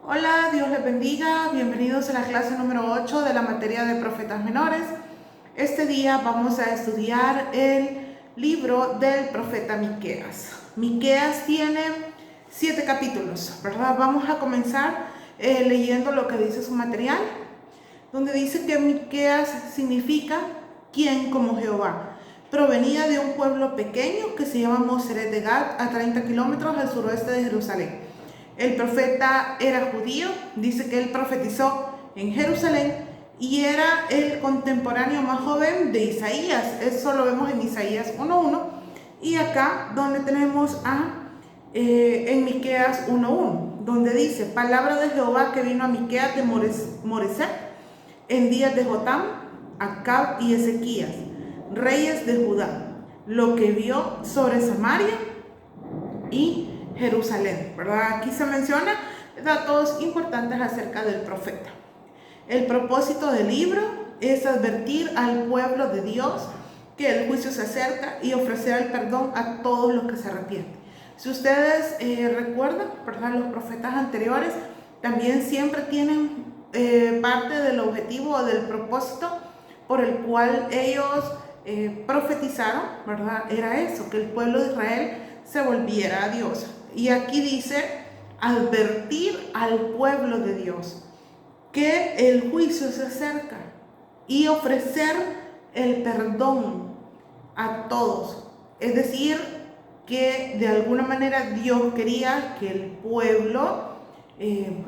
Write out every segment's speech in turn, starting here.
Hola, Dios les bendiga. Bienvenidos a la clase número 8 de la materia de profetas menores. Este día vamos a estudiar el libro del profeta Miqueas. Miqueas tiene 7 capítulos, ¿verdad? Vamos a comenzar leyendo lo que dice su material, donde dice que Miqueas significa quien como Jehová. Provenía de un pueblo pequeño que se llama Moseret de Gad, a 30 kilómetros al suroeste de Jerusalén. El profeta era judío, dice que él profetizó en Jerusalén y era el contemporáneo más joven de Isaías. Eso lo vemos en Isaías 1:1 y acá donde tenemos en Miqueas 1:1, donde dice: palabra de Jehová que vino a Miqueas de Moreset en días de Jotam, Acab y Ezequías, reyes de Judá, lo que vio sobre Samaria y Jerusalén, ¿verdad? Aquí se menciona datos importantes acerca del profeta. El propósito del libro es advertir al pueblo de Dios que el juicio se acerca y ofrecer el perdón a todos los que se arrepienten. Si ustedes recuerdan, ¿verdad? Los profetas anteriores también siempre tienen parte del objetivo o del propósito por el cual ellos profetizaron, ¿verdad? Era eso, que el pueblo de Israel se volviera a Dios. Y aquí dice: advertir al pueblo de Dios que el juicio se acerca y ofrecer el perdón a todos. Es decir, que de alguna manera Dios quería que el pueblo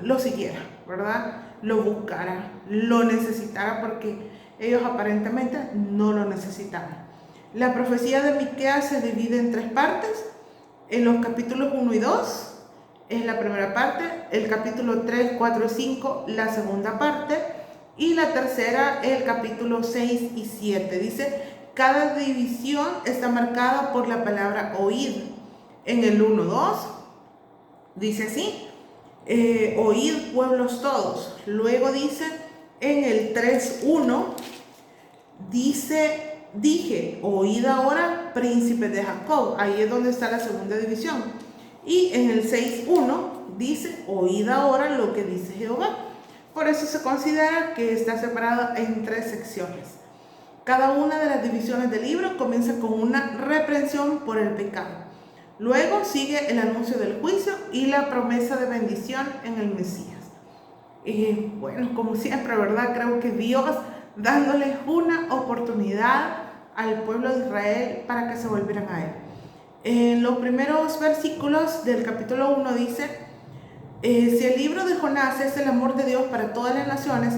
lo siguiera, ¿verdad? Lo buscara, lo necesitara, porque ellos aparentemente no lo necesitaban. La profecía de Miqueas se divide en 3 partes. En los capítulos 1 y 2 es la primera parte, el capítulo 3, 4 y 5 la segunda parte, y la tercera el capítulo 6 y 7. Dice: cada división está marcada por la palabra oíd. En el 1:2 dice así: oíd pueblos todos. Luego dice en el 3:1, dice: dije, oíd ahora, príncipes de Jacob. Ahí es donde está la segunda división. Y en el 6:1 dice: oíd ahora lo que dice Jehová. Por eso se considera que está separada en 3 secciones. Cada una de las divisiones del libro comienza con una reprensión por el pecado. Luego sigue el anuncio del juicio y la promesa de bendición en el Mesías. Bueno, como siempre, ¿verdad? Creo que Dios dándole una oportunidad al pueblo de Israel para que se volvieran a él. En los primeros versículos del capítulo 1 dice: si el libro de Jonás es el amor de Dios para todas las naciones,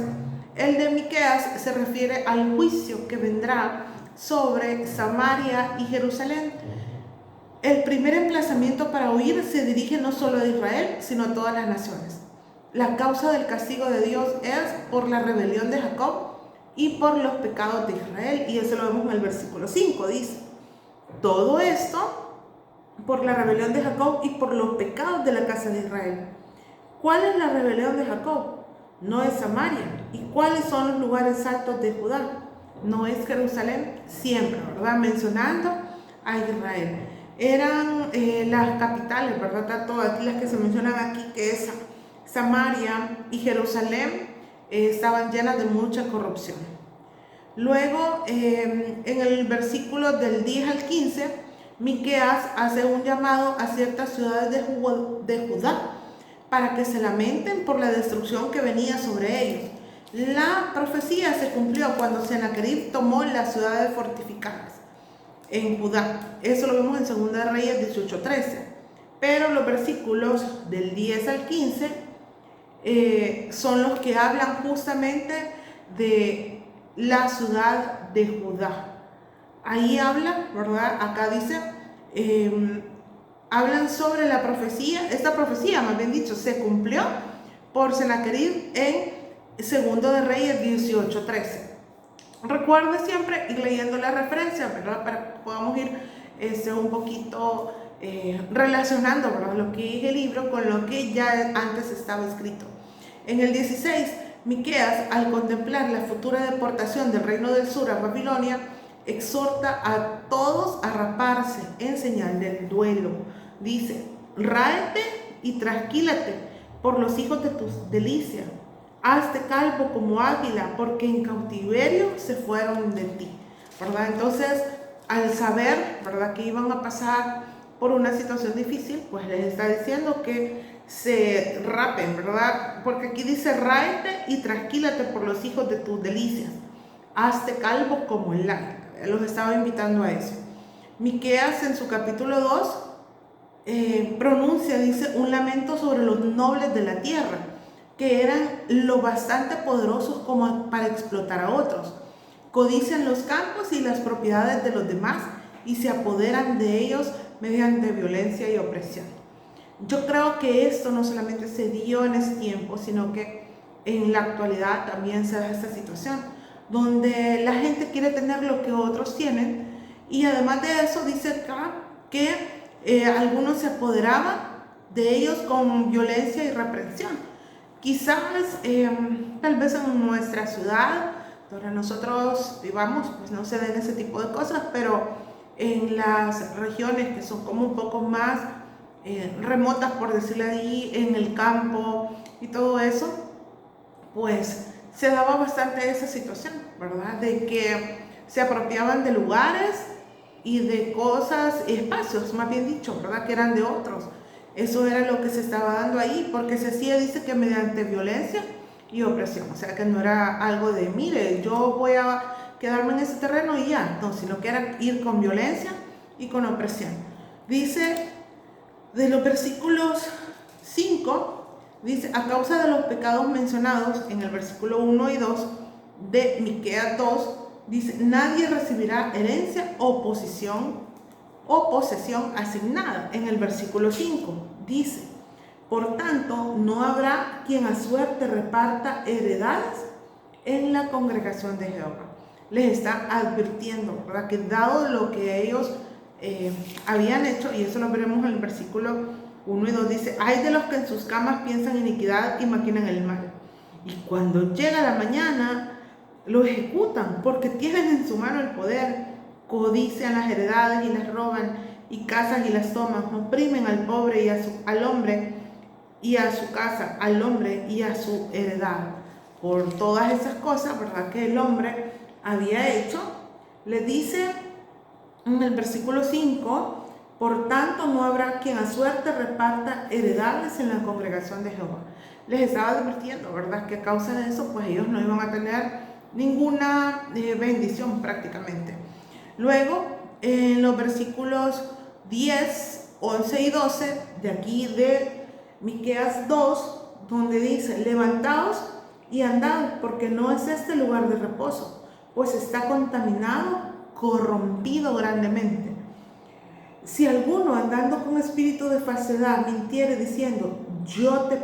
el de Miqueas se refiere al juicio que vendrá sobre Samaria y Jerusalén. El primer emplazamiento para huir se dirige no solo a Israel, sino a todas las naciones. La causa del castigo de Dios es por la rebelión de Jacob y por los pecados de Israel. Y eso lo vemos en el versículo 5, dice: todo esto por la rebelión de Jacob y por los pecados de la casa de Israel. ¿Cuál es la rebelión de Jacob? No es Samaria. ¿Y cuáles son los lugares altos de Judá? No es Jerusalén. Siempre, ¿verdad? Mencionando a Israel. Eran las capitales, ¿verdad? Todas las que se mencionan aquí, que es Samaria y Jerusalén, estaban llenas de mucha corrupción. Luego, en el versículo del 10 al 15, Miqueas hace un llamado a ciertas ciudades de Judá para que se lamenten por la destrucción que venía sobre ellos. La profecía se cumplió cuando Sennacherib tomó las ciudades fortificadas en Judá. Eso lo vemos en 2 Reyes 18:13. Pero los versículos del 10 al 15 son los que hablan justamente de la ciudad de Judá. Ahí habla, ¿verdad? Acá dice, hablan sobre la profecía. Esta profecía, más bien dicho, se cumplió por Sennacherib en 2 Reyes 18:13. Recuerde siempre ir leyendo la referencia, ¿verdad? Para que podamos ir un poquito relacionando, ¿verdad?, lo que es el libro con lo que ya antes estaba escrito. En el 16, Miqueas, al contemplar la futura deportación del reino del sur a Babilonia, exhorta a todos a raparse en señal del duelo. Dice: ráete y trasquílate, por los hijos de tus delicias. Hazte calvo como águila, porque en cautiverio se fueron de ti, ¿verdad? Entonces, al saber, ¿verdad?, que iban a pasar por una situación difícil, pues les está diciendo que se rapen, ¿verdad? Porque aquí dice, ráete y trasquílate por los hijos de tus delicias. Hazte calvo como el águila. Los estaba invitando a eso. Miqueas en su capítulo 2 pronuncia, dice, un lamento sobre los nobles de la tierra, que eran lo bastante poderosos como para explotar a otros. Codician los campos y las propiedades de los demás y se apoderan de ellos mediante violencia y opresión. Yo creo que esto no solamente se dio en ese tiempo, sino que en la actualidad también se da esta situación, donde la gente quiere tener lo que otros tienen, y además de eso dice acá que algunos se apoderaban de ellos con violencia y represión. Quizás, tal vez en nuestra ciudad, donde nosotros vivamos, pues no se den ese tipo de cosas, pero en las regiones que son como un poco más remotas, por decirlo ahí, en el campo y todo eso, pues se daba bastante esa situación, ¿verdad? De que se apropiaban de lugares y de cosas, espacios, más bien dicho, ¿verdad?, que eran de otros. Eso era lo que se estaba dando ahí, porque se hacía, dice, que mediante violencia y opresión. O sea, que no era algo de, mire, yo voy a quedarme en ese terreno y ya, no, sino que era ir con violencia y con opresión. Dice, de los versículos 5, dice, a causa de los pecados mencionados en el versículo 1 y 2 de Miqueas 2, dice, nadie recibirá herencia o posesión asignada. En el versículo 5 dice, por tanto, no habrá quien a suerte reparta heredades en la congregación de Jehová. Les está advirtiendo, ¿verdad?, que dado lo que ellos habían hecho, y eso lo veremos en el versículo 1 y 2, dice, hay de los que en sus camas piensan iniquidad y maquinan el mal, y cuando llega la mañana lo ejecutan, porque tienen en su mano el poder, codician las heredades y las roban, y cazan y las toman, oprimen al pobre y al hombre y a su casa, al hombre y a su heredad. Por todas esas cosas, ¿verdad?, que el hombre había hecho, le dice en el versículo 5, por tanto no habrá quien a suerte reparta heredades en la congregación de Jehová. Les estaba advirtiendo, ¿verdad?, que a causa de eso, pues ellos no iban a tener ninguna bendición prácticamente. Luego, en los versículos 10, 11 y 12 de aquí de Miqueas 2, donde dice, levantaos y andad, porque no es este lugar de reposo, pues está contaminado, corrompido grandemente. Si alguno andando con espíritu de falsedad mintiere diciendo, yo te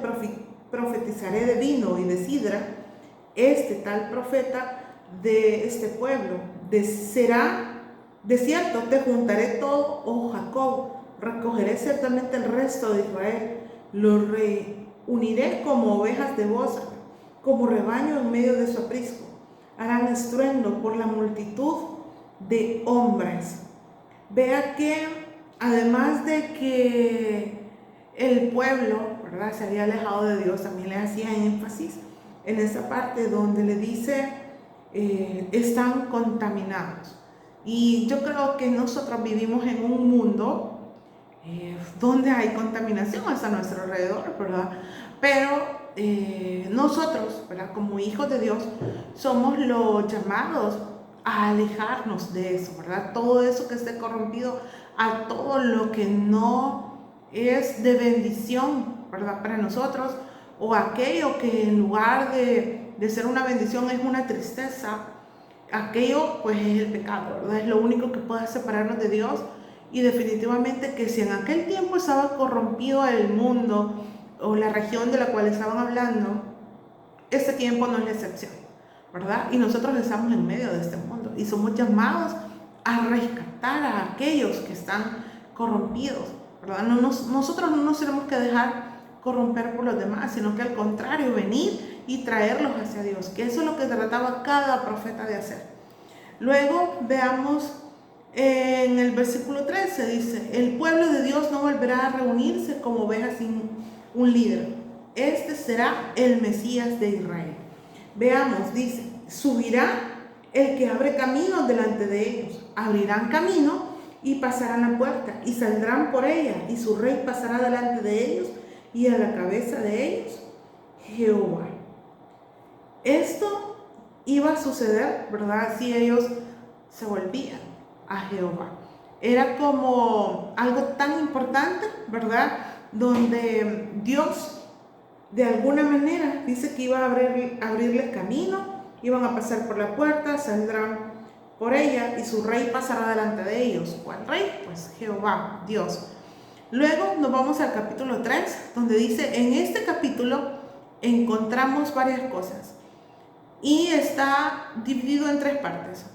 profetizaré de vino y de sidra, este tal profeta de este pueblo será de cierto, te juntaré todo, oh Jacob, recogeré ciertamente el resto de Israel, los reuniré como ovejas de bosque, como rebaño en medio de su aprisco. Harán estruendo por la multitud de hombres. Vea que además de que el pueblo, ¿verdad?, se había alejado de Dios, también le hacía énfasis en esa parte donde le dice, están contaminados. Y yo creo que nosotros vivimos en un mundo donde hay contaminación hasta nuestro alrededor, ¿verdad? Pero nosotros, ¿verdad?, como hijos de Dios, somos los llamados a alejarnos de eso, ¿verdad? Todo eso que esté corrompido, a todo lo que no es de bendición, ¿verdad?, para nosotros, o aquello que en lugar de ser una bendición es una tristeza, aquello pues es el pecado, ¿verdad? Es lo único que puede separarnos de Dios. Y definitivamente que si en aquel tiempo estaba corrompido el mundo o la región de la cual estaban hablando, este tiempo no es la excepción, ¿verdad? Y nosotros estamos en medio de este mundo y somos llamados a rescatar a aquellos que están corrompidos, ¿verdad? Nosotros no nos tenemos que dejar corromper por los demás, sino que al contrario, venir y traerlos hacia Dios, que eso es lo que trataba cada profeta de hacer. Luego veamos en el versículo 13, dice, el pueblo de Dios no volverá a reunirse como ovejas sin un líder. este será el Mesías de Israel. Veamos, dice, subirá el que abre camino delante de ellos, abrirán camino y pasarán la puerta y saldrán por ella, y su rey pasará delante de ellos, y a la cabeza de ellos Jehová. Esto iba a suceder, ¿verdad? Si ellos se volvían a Jehová. Era como algo tan importante, ¿verdad? Donde Dios de alguna manera dice que iba a abrirles camino, iban a pasar por la puerta, saldrán por ella y su rey pasará delante de ellos. ¿Cuál rey? Pues Jehová, Dios. Luego nos vamos al capítulo 3, donde dice, en este capítulo encontramos varias cosas y está dividido en tres partes,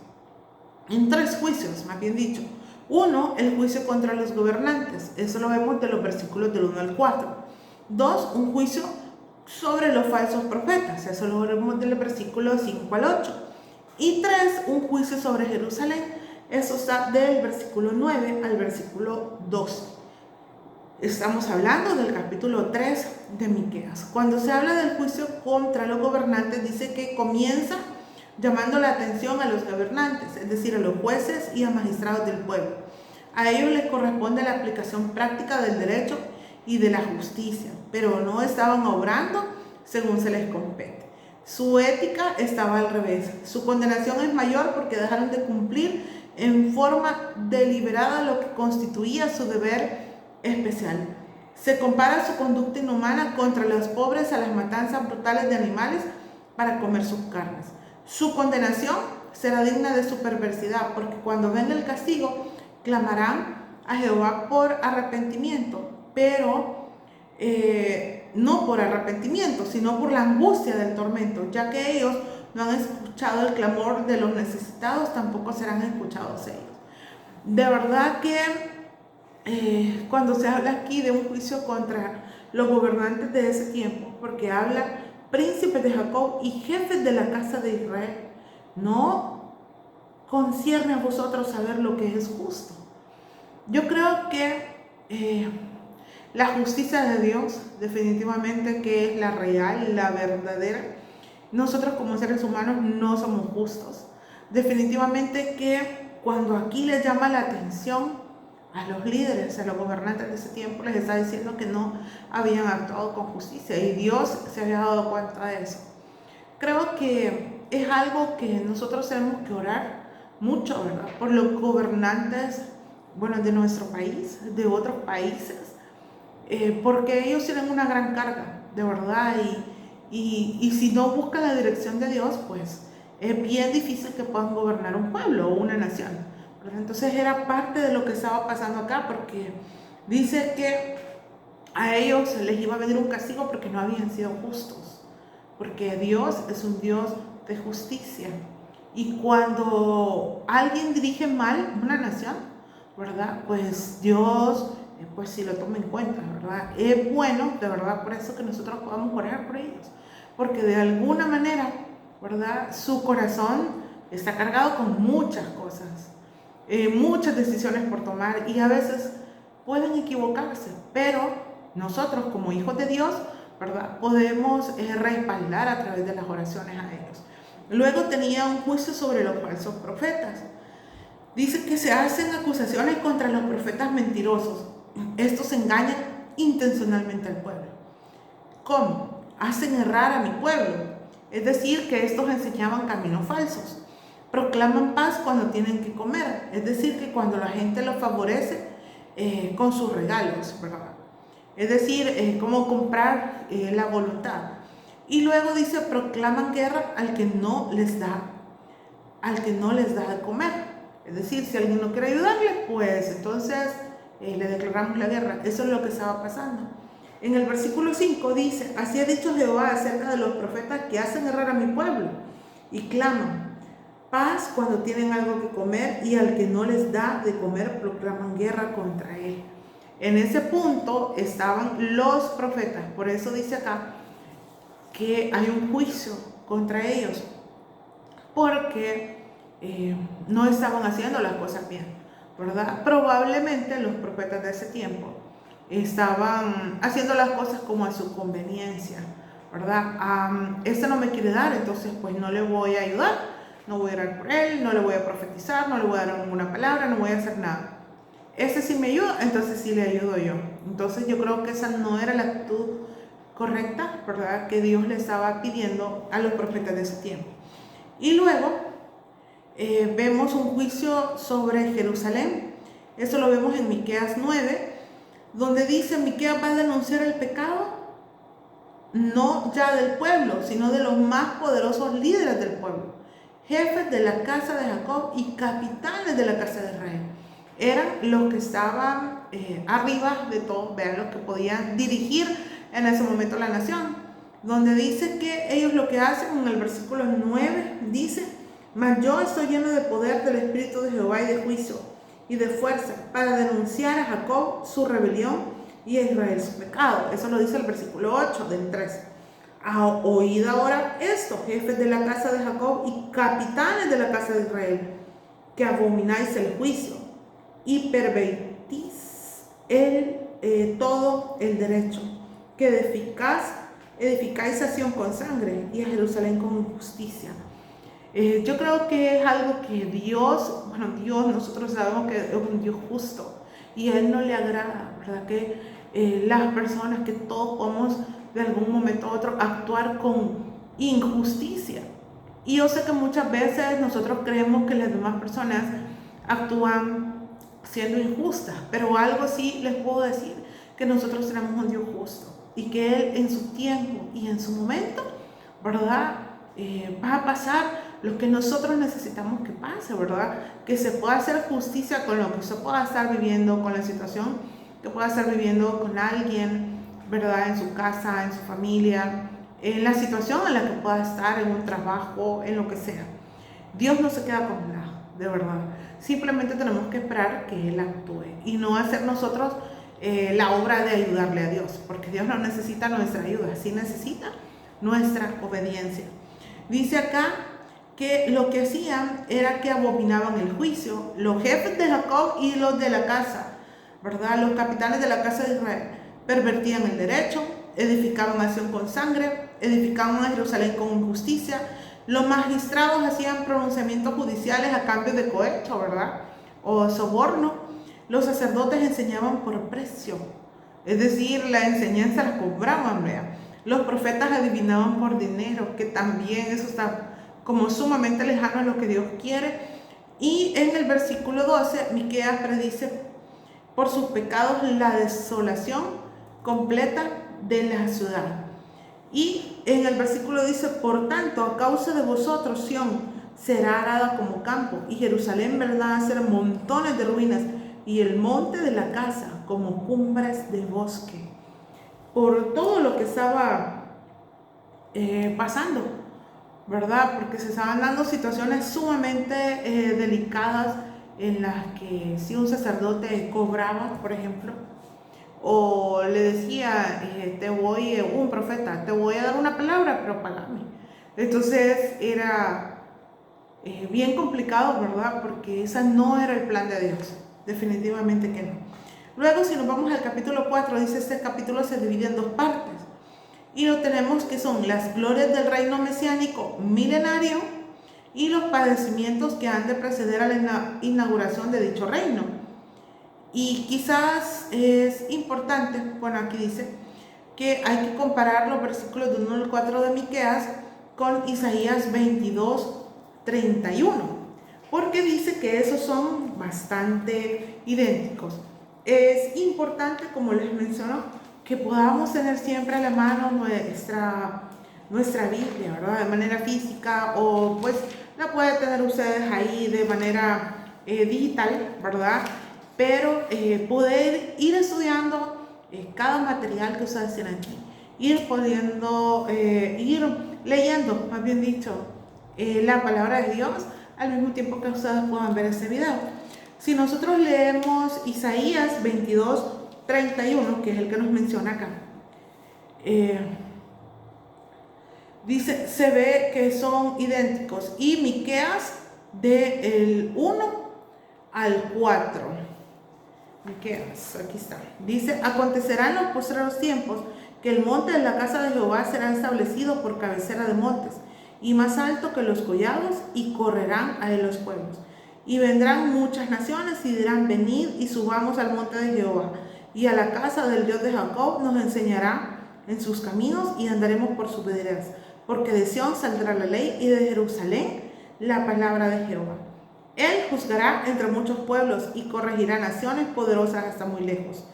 en tres juicios, más bien dicho. Uno, el juicio contra los gobernantes, eso lo vemos de los versículos del 1 al 4. Dos, un juicio sobre los falsos profetas, eso lo vemos del versículo 5 al 8. Y tres, un juicio sobre Jerusalén, eso está del versículo 9 al versículo 12. Estamos hablando del capítulo 3 de Miqueas. Cuando se habla del juicio contra los gobernantes, dice que comienza llamando la atención a los gobernantes, es decir, a los jueces y a magistrados del pueblo. A ellos les corresponde la aplicación práctica del derecho y de la justicia, pero no estaban obrando según se les compete. Su ética estaba al revés. Su condenación es mayor porque dejaron de cumplir en forma deliberada lo que constituía su deber especial. Se compara su conducta inhumana contra los pobres a las matanzas brutales de animales para comer sus carnes. Su condenación será digna de su perversidad, porque cuando venga el castigo clamarán a Jehová por arrepentimiento, pero no por arrepentimiento, sino por la angustia del tormento, ya que ellos no han escuchado el clamor de los necesitados, tampoco serán escuchados ellos. De verdad que cuando se habla aquí de un juicio contra los gobernantes de ese tiempo, porque habla príncipes de Jacob y jefes de la casa de Israel, no concierne a vosotros saber lo que es justo. Yo creo que la justicia de Dios, definitivamente que es la real, la verdadera. Nosotros como seres humanos no somos justos. Definitivamente que cuando aquí les llama la atención a los líderes, a los gobernantes de ese tiempo, les está diciendo que no habían actuado con justicia y Dios se había dado cuenta de eso. Creo que es algo que nosotros tenemos que orar mucho, ¿verdad? Por los gobernantes, bueno, de nuestro país, de otros países, porque ellos tienen una gran carga, de verdad, y si no buscan la dirección de Dios, pues es bien difícil que puedan gobernar un pueblo o una nación. Pero entonces era parte de lo que estaba pasando acá, porque dice que a ellos les iba a venir un castigo porque no habían sido justos, porque Dios es un Dios de justicia. Y cuando alguien dirige mal una nación, ¿verdad? Pues Dios, pues sí lo toma en cuenta, ¿verdad? Es bueno, de verdad, por eso que nosotros podamos orar por ellos, porque de alguna manera, ¿verdad? Su corazón está cargado con muchas cosas, muchas decisiones por tomar y a veces pueden equivocarse, pero nosotros como hijos de Dios, ¿verdad? Podemos respaldar a través de las oraciones a ellos. Luego tenía un juicio sobre los falsos profetas. Dice que se hacen acusaciones contra los profetas mentirosos. Estos engañan intencionalmente al pueblo. ¿Cómo? Hacen errar a mi pueblo. Es decir, que estos enseñaban caminos falsos. Proclaman paz cuando tienen que comer. Es decir, que cuando la gente los favorece con sus regalos, ¿verdad? Es decir, cómo comprar la voluntad. Y luego dice, proclaman guerra al que no les da de comer. Es decir, si alguien no quiere ayudarle, pues entonces le declaramos la guerra. Eso es lo que estaba pasando. En el versículo 5 dice, así ha dicho Jehová acerca de los profetas que hacen errar a mi pueblo y claman paz cuando tienen algo que comer, y al que no les da de comer proclaman guerra contra él. En ese punto estaban los profetas. Por eso dice acá que hay un juicio contra ellos, porque no estaban haciendo las cosas bien, ¿verdad? Probablemente los profetas de ese tiempo, estaban haciendo las cosas como a su conveniencia, ¿verdad? Este no me quiere dar, entonces pues no le voy a ayudar, no voy a orar por él, no le voy a profetizar, no le voy a dar ninguna palabra, no voy a hacer nada. Este sí me ayuda, entonces sí le ayudo yo. Entonces yo creo que esa no era la actitud correcta, ¿verdad? Que Dios le estaba pidiendo a los profetas de ese tiempo. Y luego vemos un juicio sobre Jerusalén. Eso lo vemos en Miqueas 9, donde dice: Miqueas va a denunciar el pecado no ya del pueblo, sino de los más poderosos líderes del pueblo, jefes de la casa de Jacob y capitanes de la casa de Israel. Eran los que estaban arriba de todo, vean, los que podían dirigir en ese momento la nación, donde dice que ellos lo que hacen en el versículo 9, dice: mas yo estoy lleno de poder del Espíritu de Jehová y de juicio y de fuerza, para denunciar a Jacob su rebelión y a Israel su pecado. Eso lo dice el versículo 8 del 3. Oíd ahora esto, jefes de la casa de Jacob y capitanes de la casa de Israel, que abomináis el juicio y pervertís todo el derecho, que edificáis a Sión con sangre y a Jerusalén con injusticia. Yo creo que es algo que Dios, nosotros sabemos que es un Dios justo y a Él no le agrada, ¿verdad? Que las personas, que todos podemos de algún momento u otro actuar con injusticia. Y yo sé que muchas veces nosotros creemos que las demás personas actúan siendo injustas, pero algo sí les puedo decir, que nosotros tenemos un Dios justo y que Él en su tiempo y en su momento, ¿verdad? Va a pasar lo que nosotros necesitamos que pase, ¿verdad? Que se pueda hacer justicia con lo que usted pueda estar viviendo, con la situación que pueda estar viviendo con alguien, ¿verdad? En su casa, en su familia, en la situación en la que pueda estar, en un trabajo, en lo que sea. Dios no se queda con nada, de verdad. Simplemente tenemos que esperar que Él actúe y no hacer nosotros la obra de ayudarle a Dios, porque Dios no necesita nuestra ayuda, sí necesita nuestra obediencia. Dice acá que lo que hacían era que abominaban el juicio, los jefes de Jacob y los de la casa, ¿verdad? Los capitanes de la casa de Israel pervertían el derecho, edificaban a Sión con sangre, edificaban a Jerusalén con injusticia. Los magistrados hacían pronunciamientos judiciales a cambio de cohecho, ¿verdad? O soborno. Los sacerdotes enseñaban por precio, es decir, la enseñanza la cobraban, ¿verdad? Los profetas adivinaban por dinero, que también eso está como sumamente lejano a lo que Dios quiere. Y en el versículo 12, Miqueas predice por sus pecados la desolación completa de la ciudad. Y en el versículo dice: por tanto, a causa de vosotros, Sión será arada como campo, y Jerusalén vendrá a ser montones de ruinas, y el monte de la casa como cumbres de bosque. Por todo lo que estaba pasando, ¿verdad? Porque se estaban dando situaciones sumamente delicadas, en las que si un sacerdote cobraba, por ejemplo, o le decía, un profeta, te voy a dar una palabra, pero pagame. Entonces era bien complicado, ¿verdad? Porque ese no era el plan de Dios, definitivamente que no. Luego, si nos vamos al capítulo 4, dice: este capítulo se divide en dos partes. Y lo tenemos que son las glorias del reino mesiánico milenario y los padecimientos que han de preceder a la inauguración de dicho reino. Y quizás es importante, bueno, aquí dice que hay que comparar los versículos de 1 al 4 de Miqueas con Isaías 22, 31, porque dice que esos son bastante idénticos. Es importante, como les menciono, que podamos tener siempre a la mano nuestra Biblia, ¿verdad? De manera física, o pues la pueden tener ustedes ahí de manera digital, ¿verdad? Pero poder ir estudiando cada material que ustedes tienen aquí, ir leyendo, más bien dicho, la palabra de Dios, al mismo tiempo que ustedes puedan ver este video. Si nosotros leemos Isaías 22, 31, que es el que nos menciona acá, dice, se ve que son idénticos. Y Miqueas del 1 al 4 Miqueas, aquí está. Dice, acontecerá en los postreros tiempos que el monte de la casa de Jehová será establecido por cabecera de montes, y más alto que los collados, y correrán a él los pueblos. Y vendrán muchas naciones y dirán, venid y subamos al monte de Jehová, y a la casa del Dios de Jacob. Nos enseñará en sus caminos y andaremos por sus veredas, porque de Sión saldrá la ley y de Jerusalén la palabra de Jehová. Él juzgará entre muchos pueblos y corregirá naciones poderosas hasta muy lejos.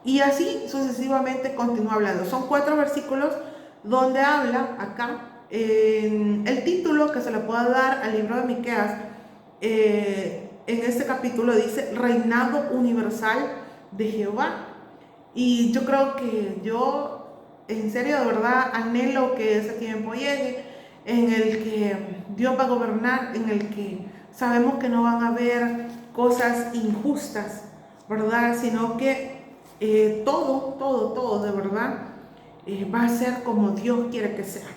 Y así sucesivamente continúa hablando. Son 4 versículos donde habla acá. El título que se le pueda dar al libro de Miqueas, en este capítulo dice Reinado Universal de Jehová. Y yo creo que en serio, de verdad, anhelo que ese tiempo llegue en el que Dios va a gobernar, en el que sabemos que no van a haber cosas injustas, ¿verdad? Sino que todo, de verdad, va a ser como Dios quiere que sea.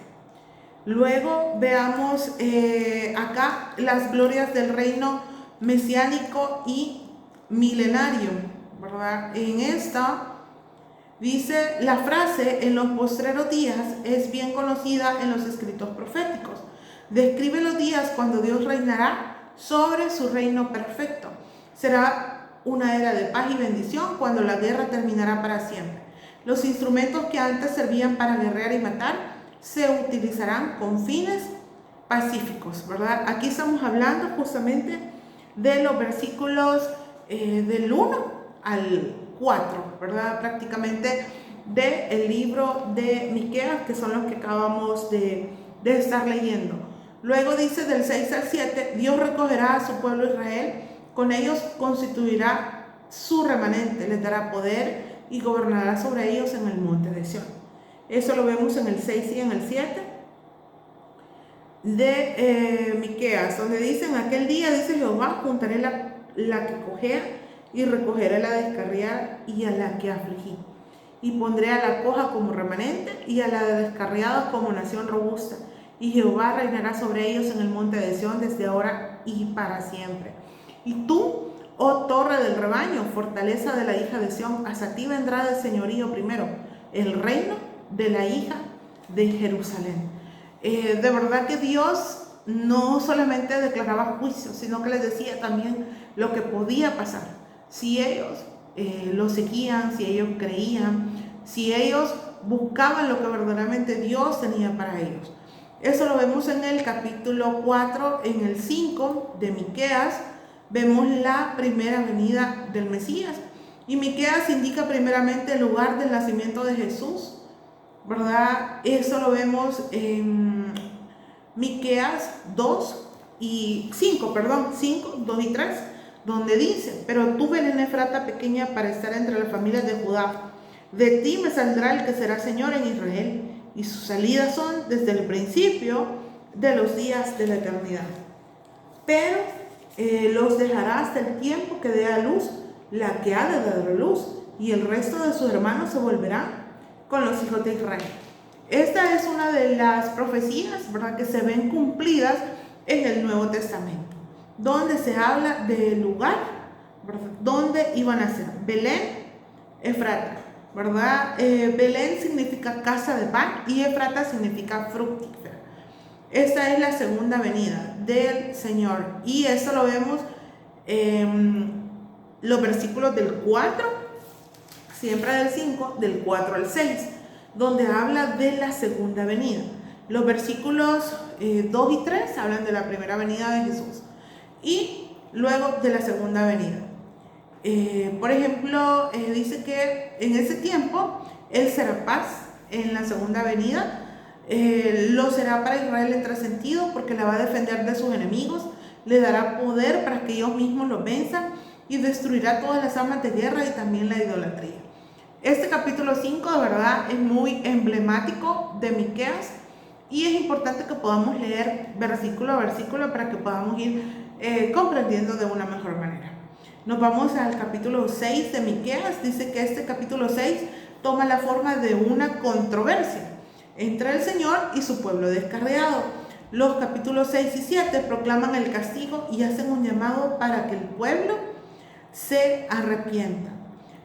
Luego veamos acá las glorias del reino mesiánico y milenario, ¿verdad? En esta dice, la frase en los postreros días es bien conocida en los escritos proféticos. Describe los días cuando Dios reinará sobre su reino perfecto. Será una era de paz y bendición cuando la guerra terminará para siempre. Los instrumentos que antes servían para guerrear y matar se utilizarán con fines pacíficos, ¿verdad? Aquí estamos hablando justamente de los versículos del 1 al 4, ¿verdad? Prácticamente del libro de Miqueas, que son los que acabamos de estar leyendo. Luego dice del 6 al 7, Dios recogerá a su pueblo Israel, con ellos constituirá su remanente, les dará poder y gobernará sobre ellos en el monte de Sión. Eso lo vemos en el 6 y en el 7 de Miqueas, donde dice, en aquel día, dice Jehová, juntaré la que cojea y recogeré la descarriada y a la que afligí. Y pondré a la coja como remanente y a la descarriada como nación robusta. Y Jehová reinará sobre ellos en el monte de Sión desde ahora y para siempre. Y tú, oh torre del rebaño, fortaleza de la hija de Sión, hasta ti vendrá del señorío primero, el reino de la hija de Jerusalén. De verdad que Dios no solamente declaraba juicio, sino que les decía también lo que podía pasar si ellos lo seguían, si ellos creían, si ellos buscaban lo que verdaderamente Dios tenía para ellos. Eso lo vemos en el capítulo 4, en el 5 de Miqueas. Vemos la primera venida del Mesías. Y Miqueas indica primeramente el lugar del nacimiento de Jesús, ¿verdad? Eso lo vemos en Miqueas 5, 2 y 3, donde dice, pero tú, Belén Efrata, pequeña para estar entre las familias de Judá, de ti me saldrá el que será Señor en Israel, y sus salidas son desde el principio de los días de la eternidad. Pero los dejará hasta el tiempo que dé a luz la que ha de dar a luz, y el resto de sus hermanos se volverán con los hijos de Israel. Esta es una de las profecías, ¿verdad?, que se ven cumplidas en el Nuevo Testamento, donde se habla del lugar, ¿verdad?, donde iban a ser Belén, Efrata, ¿verdad? Belén significa casa de pan y Efrata significa fructífera. Esta es la segunda venida del Señor, y eso lo vemos en los versículos del 4, siempre del 5, del 4 al 6, donde habla de la segunda venida. Los versículos 2 y 3 hablan de la primera venida de Jesús y luego de la segunda venida. Por ejemplo, dice que en ese tiempo Él será paz. En la segunda venida lo será para Israel en 3 sentidos, porque la va a defender de sus enemigos, le dará poder para que ellos mismos lo venzan y destruirá todas las armas de guerra y también la idolatría. Este capítulo 5 de verdad es muy emblemático de Miqueas, y es importante que podamos leer versículo a versículo para que podamos ir comprendiendo de una mejor manera. Nos vamos al capítulo 6 de Miqueas. Dice que este capítulo 6 toma la forma de una controversia entre el Señor y su pueblo descarriado. Los capítulos 6 y 7 proclaman el castigo y hacen un llamado para que el pueblo se arrepienta.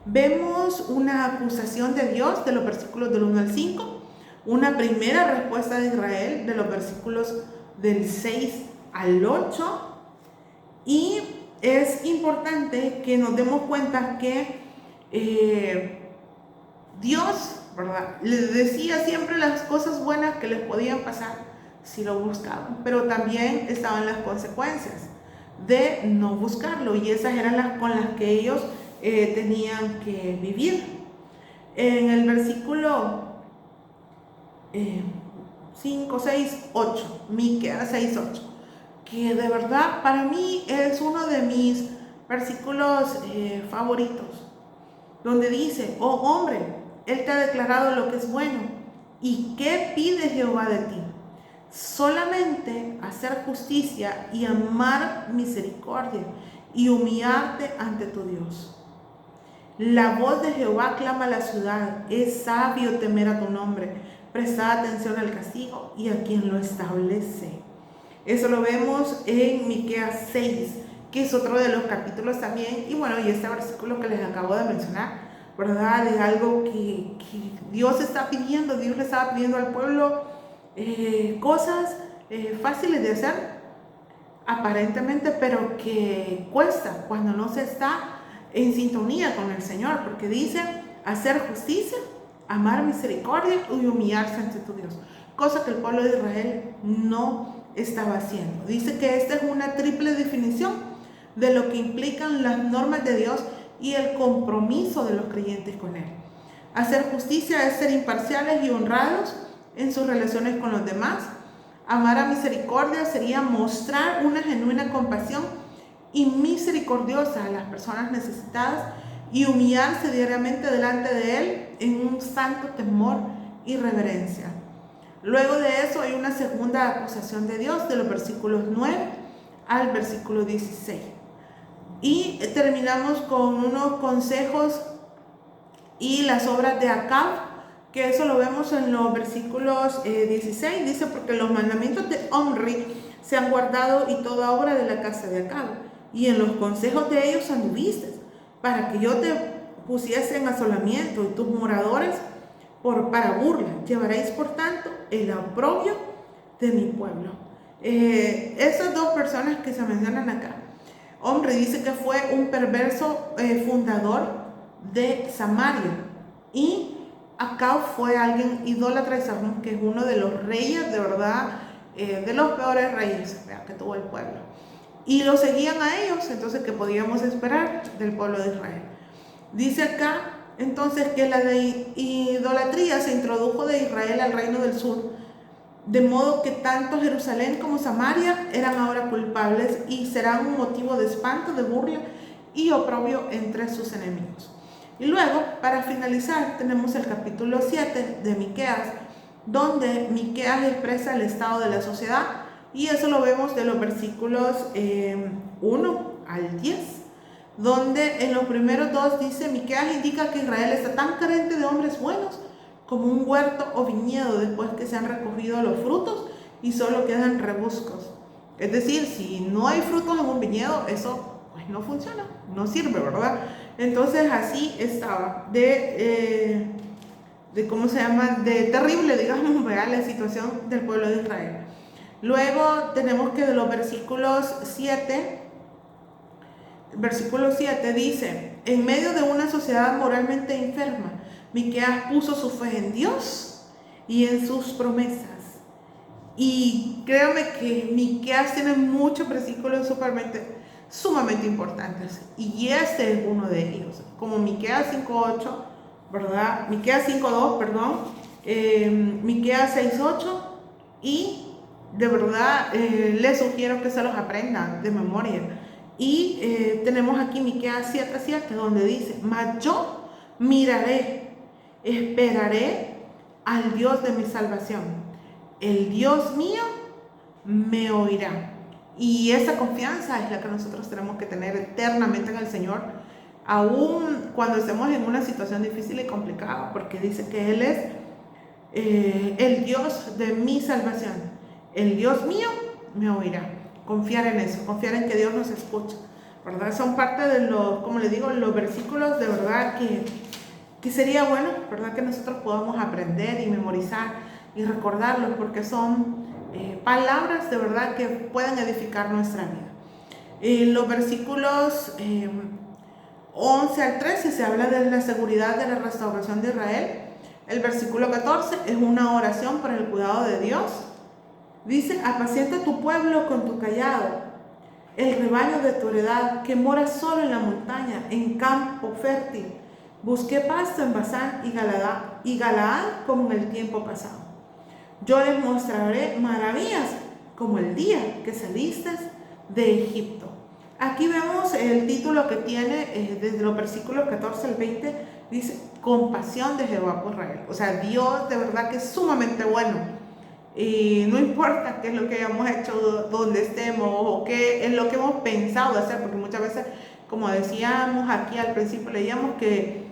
vemos una acusación de Dios de los versículos del 1 al 5, una primera respuesta de Israel de los versículos del 6 al 8, y es importante que nos demos cuenta que Dios, ¿verdad?, les decía siempre las cosas buenas que les podían pasar si lo buscaban, pero también estaban las consecuencias de no buscarlo, y esas eran las con las que ellos tenían que vivir. En el versículo 5, 6, 8, Miqueas 6, 8, que de verdad para mí es uno de mis versículos favoritos, donde dice: oh hombre, Él te ha declarado lo que es bueno, ¿y qué pide Jehová de ti? Solamente hacer justicia y amar misericordia y humillarte ante tu Dios. La voz de Jehová clama a la ciudad, es sabio temer a tu nombre, prestad atención al castigo y a quien lo establece. Eso lo vemos en Miqueas 6, que es otro de los capítulos también. Y bueno, y este versículo que les acabo de mencionar, ¿verdad?, es algo que Dios está pidiendo. Dios le estaba pidiendo al pueblo cosas fáciles de hacer, aparentemente, pero que cuesta cuando no se está en sintonía con el Señor, porque dice hacer justicia, amar misericordia y humillarse ante tu Dios, cosa que el pueblo de Israel no estaba haciendo. Dice que esta es una triple definición de lo que implican las normas de Dios y el compromiso de los creyentes con Él. Hacer justicia es ser imparciales y honrados en sus relaciones con los demás. Amar a misericordia sería mostrar una genuina compasión y misericordiosa a las personas necesitadas, y humillarse diariamente delante de Él en un santo temor y reverencia. Luego de eso hay una segunda acusación de Dios de los versículos 9 al versículo 16. Y terminamos con unos consejos y las obras de Acab, que eso lo vemos en los versículos 16. Dice: porque los mandamientos de Omri se han guardado y toda obra de la casa de Acab, y en los consejos de ellos anduviste, para que yo te pusiese en asolamiento y tus moradores para burla. Llevaréis por tanto el oprobio de mi pueblo. Esas dos personas que se mencionan acá, Omri dice que fue un perverso fundador de Samaria, y Acab fue alguien idólatra, que es uno de los reyes, de verdad, de los peores reyes que tuvo el pueblo, y lo seguían a ellos. Entonces, ¿qué podíamos esperar del pueblo de Israel? Dice acá entonces que la idolatría se introdujo de Israel al reino del sur, de modo que tanto Jerusalén como Samaria eran ahora culpables y serán un motivo de espanto, de burla y oprobio entre sus enemigos. Y luego, para finalizar, tenemos el capítulo 7 de Miqueas, donde Miqueas expresa el estado de la sociedad, y eso lo vemos de los versículos 1 al 10, donde en los primeros dos dice: Miqueas indica que Israel está tan carente de hombres buenos como un huerto o viñedo después que se han recogido los frutos y solo quedan rebuscos. Es decir, si no hay frutos en un viñedo, eso pues no funciona, no sirve, ¿verdad? Entonces así estaba de ¿cómo se llama? De terrible, digamos, la situación del pueblo de Israel. Luego tenemos que de los versículos 7, versículo 7 dice: en medio de una sociedad moralmente enferma, Miqueas puso su fe en Dios y en sus promesas. Y créanme que Miqueas tiene muchos versículos sumamente importantes, y este es uno de ellos, como Miqueas 5:8, ¿verdad? Miqueas 5:2, perdón, Miqueas 6:8, y de verdad les sugiero que se los aprendan de memoria. Y tenemos aquí Miqueas 7:7, donde dice: mas yo miraré, esperaré al Dios de mi salvación, el Dios mío me oirá. Y esa confianza es la que nosotros tenemos que tener eternamente en el Señor, aún cuando estemos en una situación difícil y complicada, porque dice que Él es el Dios de mi salvación, el Dios mío me oirá. Confiar en eso, confiar en que Dios nos escucha. ¿verdad? Son parte de los, como les digo, los versículos de verdad que sería bueno, ¿verdad? Que nosotros podamos aprender y memorizar y recordarlos, porque son palabras de verdad que pueden edificar nuestra vida. En los versículos 11 al 13 se habla de la seguridad de la restauración de Israel. El versículo 14 es una oración por el cuidado de Dios. Dice: apacienta tu pueblo con tu callado, el rebaño de tu heredad, que mora solo en la montaña, en campo fértil. Busqué pasto en Basán y Galaad como en el tiempo pasado. Yo les mostraré maravillas como el día que saliste de Egipto. Aquí vemos el título que tiene desde los versículos 14 al 20, dice: compasión de Jehová por Israel. O sea, Dios de verdad que es sumamente bueno. Y no importa qué es lo que hayamos hecho, donde estemos, o qué es lo que hemos pensado hacer, porque muchas veces, como decíamos aquí al principio, leíamos que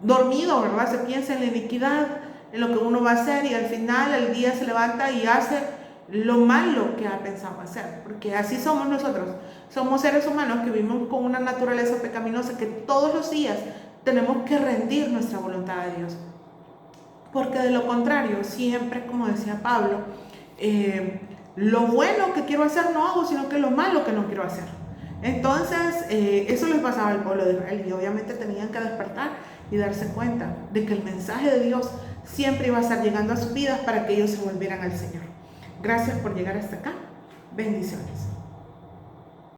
dormido, ¿verdad? Se piensa en la iniquidad, en lo que uno va a hacer, y al final el día se levanta y hace lo malo que ha pensado hacer, porque así somos nosotros. Somos seres humanos que vivimos con una naturaleza pecaminosa, que todos los días tenemos que rendir nuestra voluntad a Dios, porque de lo contrario, siempre, como decía Pablo, lo bueno que quiero hacer no hago, sino que lo malo que no quiero hacer. Entonces, eso les pasaba al pueblo de Israel, y obviamente tenían que despertar y darse cuenta de que el mensaje de Dios siempre iba a estar llegando a sus vidas para que ellos se volvieran al Señor. Gracias por llegar hasta acá. Bendiciones.